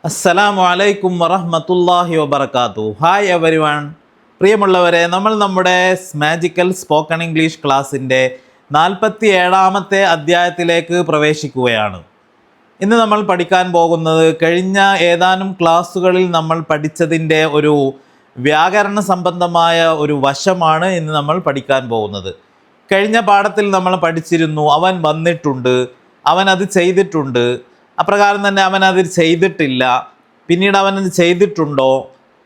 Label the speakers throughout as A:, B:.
A: അസ്സലാമു അലൈക്കും വറഹ്മത്തുള്ളാഹി വബറകാതുഹു. Hi everyone. പ്രിയമുള്ളവരെ, നമ്മൾ നമ്മുടെ മാജിക്കൽ സ്പോക്കൺ ഇംഗ്ലീഷ് ക്ലാസ്സിൻ്റെ 47ാമത്തെ അധ്യായത്തിലേക്ക് പ്രവേശിക്കുകയാണ്. ഇന്ന് നമ്മൾ പഠിക്കാൻ പോകുന്നത് കഴിഞ്ഞ ഏതാനും ക്ലാസ്സുകളിൽ നമ്മൾ പഠിച്ചതിൻ്റെ ഒരു വ്യാകരണ സംബന്ധമായ ഒരു വശമാണ് ഇന്ന് നമ്മൾ പഠിക്കാൻ പോകുന്നത്. കഴിഞ്ഞ പാഠത്തിൽ നമ്മൾ പഠിച്ചിരുന്നു, അവൻ വന്നിട്ടുണ്ട്, അവൻ അത് ചെയ്തിട്ടുണ്ട്, അപ്രകാരം തന്നെ അവൻ അത് ചെയ്തിട്ടില്ല, പിന്നീട് അവൻ അത് ചെയ്തിട്ടുണ്ടോ,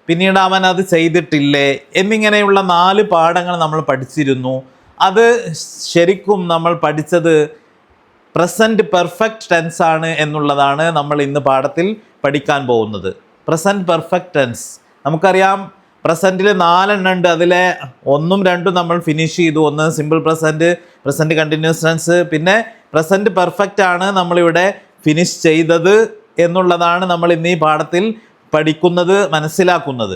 A: പിന്നീട് അവൻ അത് ചെയ്തിട്ടില്ലേ എന്നിങ്ങനെയുള്ള 4 പാഠങ്ങൾ നമ്മൾ പഠിച്ചിരുന്നു. അത് ശരിക്കും നമ്മൾ പഠിച്ചത് പ്രസൻറ്റ് പെർഫെക്റ്റ് ടെൻസ് ആണ് എന്നുള്ളതാണ് നമ്മൾ ഇന്ന് പാഠത്തിൽ പഠിക്കാൻ പോകുന്നത്. പ്രസൻറ്റ് പെർഫെക്റ്റ് ടെൻസ് നമുക്കറിയാം, പ്രസൻറ്റിൽ 4 എണ്ണം ഉണ്ട്. അതിലെ 1ഉം 2ഉം നമ്മൾ ഫിനിഷ് ചെയ്തു. ഒന്ന് simple present, present continuous tense, പിന്നെ പ്രസൻറ്റ് പെർഫെക്റ്റ് ആണ് നമ്മളിവിടെ ഫിനിഷ് ചെയ്തത് എന്നുള്ളതാണ് നമ്മൾ ഇന്ന് ഈ പാഠത്തിൽ പഠിക്കുന്നത്, മനസ്സിലാക്കുന്നത്.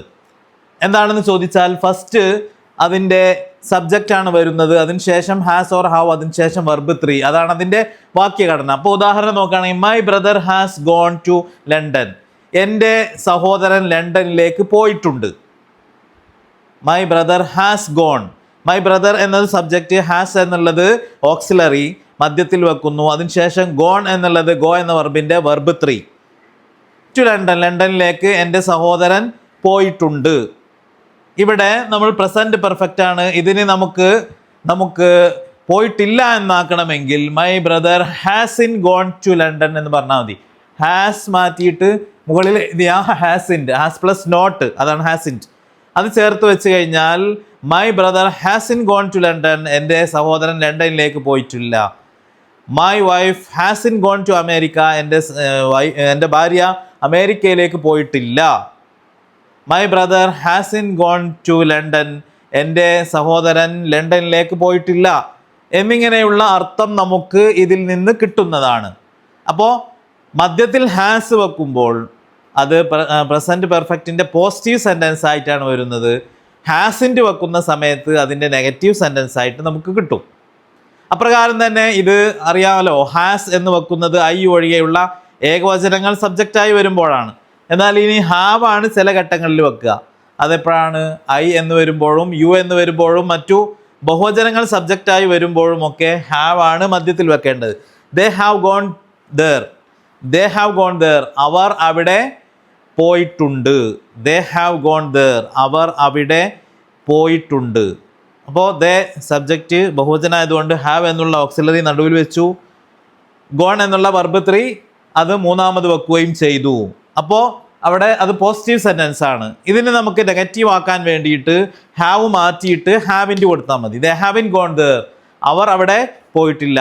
A: എന്താണെന്ന് ചോദിച്ചാൽ ഫസ്റ്റ് അതിൻ്റെ സബ്ജക്റ്റാണ് വരുന്നത്, അതിനുശേഷം ഹാസ് ഓർ ഹാവ്, അതിനുശേഷം വെർബ് 3, അതാണ് അതിൻ്റെ വാക്യഘടന. അപ്പോൾ ഉദാഹരണം നോക്കുകയാണെങ്കിൽ my brother has gone to London, എൻ്റെ സഹോദരൻ ലണ്ടനിലേക്ക് പോയിട്ടുണ്ട്. My brother has gone, my brother എന്നത് സബ്ജക്റ്റ്, ഹാസ് എന്നുള്ളത് ഓക്സിലറി മധ്യത്തിൽ വെക്കുന്നു, അതിനുശേഷം ഗോൺ എന്നുള്ളത് ഗോ എന്ന വെർബിൻ്റെ വെർബ് 3. ടു ലണ്ടൻ, ലണ്ടനിലേക്ക് എൻ്റെ സഹോദരൻ പോയിട്ടുണ്ട്. ഇവിടെ നമ്മൾ പ്രസൻറ്റ് പെർഫെക്റ്റ് ആണ്. ഇതിന് നമുക്ക് പോയിട്ടില്ല എന്നാക്കണമെങ്കിൽ my brother has in gone to London എന്ന് പറഞ്ഞാൽ മതി. ഹാസ് മാറ്റിയിട്ട് മുകളിൽ ഹാസിൻ്റെ, ഹാസ് പ്ലസ് നോട്ട്, അതാണ് ഹാസിൻറ്റ്, അത് ചേർത്ത് വെച്ച് കഴിഞ്ഞാൽ my brother has in gone to London, എൻ്റെ സഹോദരൻ ലണ്ടനിലേക്ക് പോയിട്ടില്ല. My wife has in gone to America, എൻ്റെ ഭാര്യ അമേരിക്കയിലേക്ക് പോയിട്ടില്ല. My brother has in gone to London, എൻ്റെ സഹോദരൻ ലണ്ടനിലേക്ക് പോയിട്ടില്ല എന്നിങ്ങനെയുള്ള അർത്ഥം നമുക്ക് ഇതിൽ നിന്ന് കിട്ടുന്നതാണ്. അപ്പോൾ മധ്യത്തിൽ ഹാസ് വെക്കുമ്പോൾ അത് പ്രസൻറ്റ് പെർഫെക്റ്റിൻ്റെ പോസിറ്റീവ് സെൻറ്റൻസ് ആയിട്ടാണ് വരുന്നത്. ഹാസിൻ്റെ വെക്കുന്ന സമയത്ത് അതിൻ്റെ നെഗറ്റീവ് സെൻറ്റൻസ് ആയിട്ട് നമുക്ക് കിട്ടും. അപ്രകാരം തന്നെ ഇത് അറിയാമല്ലോ, ഹാസ് എന്ന് വെക്കുന്നത് ഐ ഒഴികെയുള്ള ഏകവചനങ്ങൾ സബ്ജക്റ്റായി വരുമ്പോഴാണ്. എന്നാൽ ഇനി ഹാവ് ആണ് ചില ഘട്ടങ്ങളിൽ വെക്കുക. അതെപ്പോഴാണ്? ഐ എന്ന് വരുമ്പോഴും യു എന്ന് വരുമ്പോഴും മറ്റു ബഹുവചനങ്ങൾ സബ്ജക്റ്റായി വരുമ്പോഴും ഒക്കെ ഹാവ് ആണ് മധ്യത്തിൽ വെക്കേണ്ടത്. They have gone there, they have gone there, അവർ അവിടെ പോയിട്ടുണ്ട്. ദേ ഹാവ് ഗോൺ ദർ, അവർ അവിടെ പോയിട്ടുണ്ട്. അപ്പോൾ ദേ സബ്ജക്റ്റ് ബഹുവചനമായതുകൊണ്ട് ഹാവ് എന്നുള്ള ഓക്സിലറി നടുവിൽ വെച്ചു. ഗോൺ എന്നുള്ള വെർബ് 3 അത് മൂന്നാമത് വെക്കുകയും ചെയ്തു. അപ്പോൾ അവിടെ അത് പോസിറ്റീവ് സെൻറ്റൻസ് ആണ്. ഇതിന് നമുക്ക് നെഗറ്റീവ് ആക്കാൻ വേണ്ടിയിട്ട് ഹാവ് മാറ്റിയിട്ട് ഹാവിൻ്റെ കൊടുത്താൽ മതി. ദേ ഹാവിൻ ഗോൺ ദർ, അവർ അവിടെ പോയിട്ടില്ല.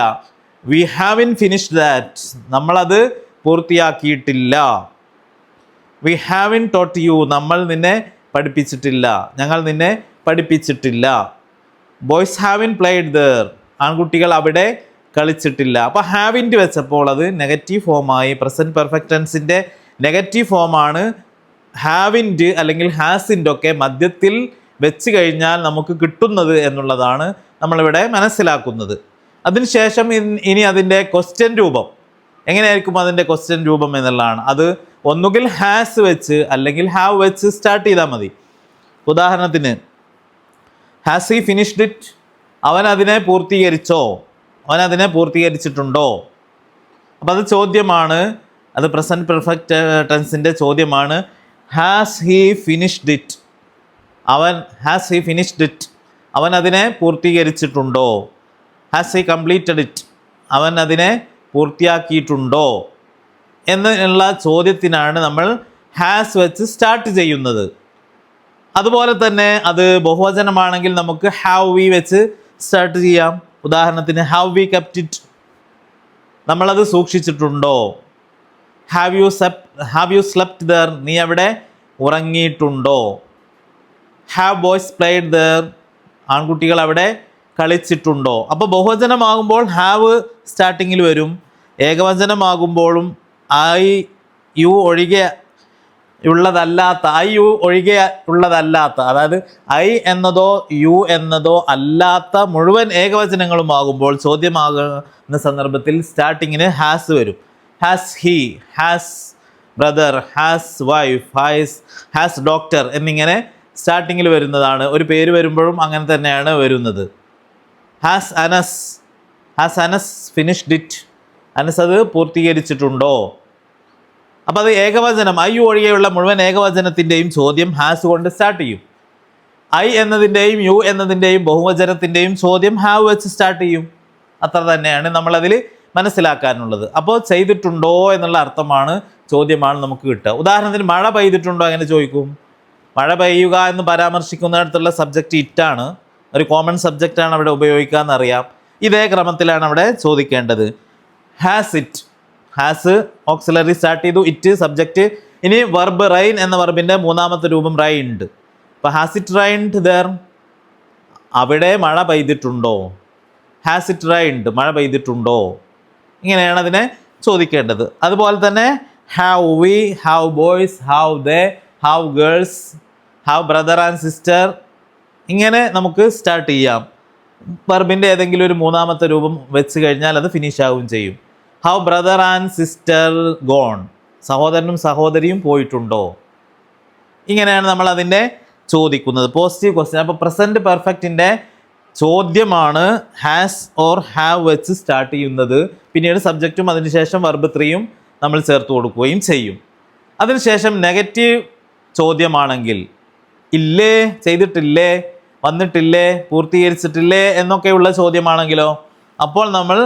A: വി ഹാവിൻ ഫിനിഷ്ഡ് ദാറ്റ്, നമ്മളത് പൂർത്തിയാക്കിയിട്ടില്ല. വി ഹാവിൻ ടോട്ട് യു, നമ്മൾ നിന്നെ പഠിപ്പിച്ചിട്ടില്ല, ഞങ്ങൾ നിന്നെ പഠിപ്പിച്ചിട്ടില്ല. ബോയ്സ് ഹാവിൻ പ്ലേഡ് ദർ, ആൺകുട്ടികൾ അവിടെ കളിച്ചിട്ടില്ല. അപ്പോൾ ഹാവിൻ്റെ വെച്ചപ്പോൾ അത് നെഗറ്റീവ് ഫോമായി. പ്രസൻറ്റ് പെർഫെക്റ്റ് ടെൻസിൻ്റെ നെഗറ്റീവ് ഫോമാണ് ഹാവിൻ്റെ അല്ലെങ്കിൽ ഹാസിൻ്റെ ഒക്കെ മധ്യത്തിൽ വെച്ച് കഴിഞ്ഞാൽ നമുക്ക് കിട്ടുന്നത് എന്നുള്ളതാണ് നമ്മളിവിടെ മനസ്സിലാക്കുന്നത്. അതിനുശേഷം ഇനി അതിൻ്റെ ക്വസ്റ്റ്യൻ രൂപം എങ്ങനെയായിരിക്കും, അതിൻ്റെ ക്വസ്റ്റ്യൻ രൂപം എന്നുള്ളതാണ്. അത് ഒന്നുകിൽ ഹാസ് വെച്ച് അല്ലെങ്കിൽ ഹാവ് വെച്ച് സ്റ്റാർട്ട് ചെയ്താൽ മതി. ഉദാഹരണത്തിന് ഹാസ് ഹി ഫിനിഷ്ഡ് ഇറ്റ്, അവൻ അതിനെ പൂർത്തീകരിച്ചോ, അവൻ അതിനെ പൂർത്തീകരിച്ചിട്ടുണ്ടോ. അപ്പോൾ അത് ചോദ്യമാണ്, അത് പ്രസൻറ്റ് പെർഫെക്റ്റ് ടെൻസിൻ്റെ ചോദ്യമാണ്. Has he finished it, has he finished it, അവൻ അതിനെ പൂർത്തീകരിച്ചിട്ടുണ്ടോ. ഹാസ് ഹി കംപ്ലീറ്റഡ് ഇറ്റ്, അവൻ അതിനെ പൂർത്തിയാക്കിയിട്ടുണ്ടോ എന്നുള്ള ചോദ്യത്തിനാണ് നമ്മൾ ഹാസ് വെച്ച് സ്റ്റാർട്ട് ചെയ്യുന്നത്. അതുപോലെ തന്നെ അത് ബഹുവചനമാണെങ്കിൽ നമുക്ക് ഹാവ് വി വെച്ച് സ്റ്റാർട്ട് ചെയ്യാം. ഉദാഹരണത്തിന് ഹാവ് വി കെപ്റ്റ് ഇറ്റ്, നമ്മളത് സൂക്ഷിച്ചിട്ടുണ്ടോ. ഹാവ് യു സ്ലെപ്റ്റ് ദർ, നീ അവിടെ ഉറങ്ങിയിട്ടുണ്ടോ. ഹാവ് ബോയ്സ് പ്ലേഡ് ദർ, ആൺകുട്ടികൾ അവിടെ കളിച്ചിട്ടുണ്ടോ. അപ്പോൾ ബഹുവചനമാകുമ്പോൾ ഹാവ് സ്റ്റാർട്ടിങ്ങിൽ വരും. ഏകവചനമാകുമ്പോഴും ഐ യു ഒഴികെ ഉള്ളതല്ലാത്ത, ഐ യു ഒഴികെ ഉള്ളതല്ലാത്ത, അതായത് ഐ എന്നതോ യു എന്നതോ അല്ലാത്ത മുഴുവൻ ഏകവചനങ്ങളുമാകുമ്പോൾ ചോദ്യമാകുന്ന സന്ദർഭത്തിൽ സ്റ്റാർട്ടിങ്ങിന് ഹാസ് വരും. Has he, has brother, has wife, has doctor എന്നിങ്ങനെ സ്റ്റാർട്ടിങ്ങിൽ വരുന്നതാണ്. ഒരു പേര് വരുമ്പോഴും അങ്ങനെ തന്നെയാണ് വരുന്നത്. Has Anas finished it, Anas അത് പൂർത്തീകരിച്ചിട്ടുണ്ടോ? അപ്പോൾ അത് ഏകവചനം, ഐ ഒഴികെയുള്ള മുഴുവൻ ഏകവചനത്തിൻ്റെയും ചോദ്യം ഹാസ് കൊണ്ട് സ്റ്റാർട്ട് ചെയ്യും. ഐ എന്നതിൻ്റെയും യു എന്നതിൻ്റെയും ബഹുവചനത്തിൻ്റെയും ചോദ്യം ഹാവ് വെച്ച് സ്റ്റാർട്ട് ചെയ്യും. അത്ര തന്നെയാണ് നമ്മളതിൽ മനസ്സിലാക്കാനുള്ളത്. അപ്പോൾ ചെയ്തിട്ടുണ്ടോ എന്നുള്ള അർത്ഥമാണ്, ചോദ്യമാണ് നമുക്ക് കിട്ടുക. ഉദാഹരണത്തിന് മഴ പെയ്തിട്ടുണ്ടോ എങ്ങനെ ചോദിക്കും? മഴ പെയ്യുക എന്ന് പരാമർശിക്കുന്നിടത്തുള്ള സബ്ജക്റ്റ് ഇറ്റാണ്, ഒരു കോമൺ സബ്ജക്റ്റാണ് അവിടെ ഉപയോഗിക്കാമെന്നറിയാം. ഇതേ ക്രമത്തിലാണ് അവിടെ ചോദിക്കേണ്ടത്. Has it, has auxiliary start ചെയ്തു, ഇറ്റ് സബ്ജക്റ്റ്. ഇനി വെർബ് റൈൻ എന്ന വെർബിൻ്റെ മൂന്നാമത്തെ രൂപം റൈൻഡ്. അപ്പോൾ ഹാസ് ഇറ്റ് റൈൻഡ് ദർ, അവിടെ മഴ പെയ്തിട്ടുണ്ടോ? ഹാസ് ഇറ്റ് റൈൻഡ്, മഴ പെയ്തിട്ടുണ്ടോ? ഇങ്ങനെയാണ് അതിനെ ചോദിക്കേണ്ടത്. അതുപോലെ തന്നെ have we, have boys, have they, have girls, have brother and sister, ഇങ്ങനെ നമുക്ക് സ്റ്റാർട്ട് ചെയ്യാം. വെർബിൻ്റെ ഏതെങ്കിലും ഒരു മൂന്നാമത്തെ രൂപം വെച്ച് കഴിഞ്ഞാൽ അത് ഫിനിഷ് ആവുകയും ചെയ്യും. How brother and sister gone, സഹോദരനും സഹോദരിയും പോയിട്ടുണ്ടോ? ഇങ്ങനെയാണ് നമ്മൾ അതിൻ്റെ ചോദിക്കുന്നത്. Positive question. അപ്പോൾ പ്രസൻറ്റ് പെർഫെക്റ്റിൻ്റെ ചോദ്യമാണ് ഹാസ് ഓർ ഹാവ് വെച്ച് സ്റ്റാർട്ട് ചെയ്യുന്നത്. പിന്നീട് സബ്ജക്റ്റും അതിനുശേഷം വെർബ് 3യും നമ്മൾ ചേർത്ത് കൊടുക്കുകയും ചെയ്യും. അതിനുശേഷം നെഗറ്റീവ് ചോദ്യമാണെങ്കിൽ ഇല്ലേ, ചെയ്തിട്ടില്ലേ, വന്നിട്ടില്ലേ, പൂർത്തീകരിച്ചിട്ടില്ലേ എന്നൊക്കെയുള്ള ചോദ്യമാണെങ്കിലോ അപ്പോൾ നമ്മൾ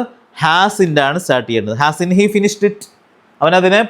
A: ഹാസിൻ്റെ ആണ് സ്റ്റാർട്ട് ചെയ്യേണ്ടത്. ഹാസിൻ ഹി ഫിനിഷ്ഡ് ഇറ്റ്, അവനതിനെ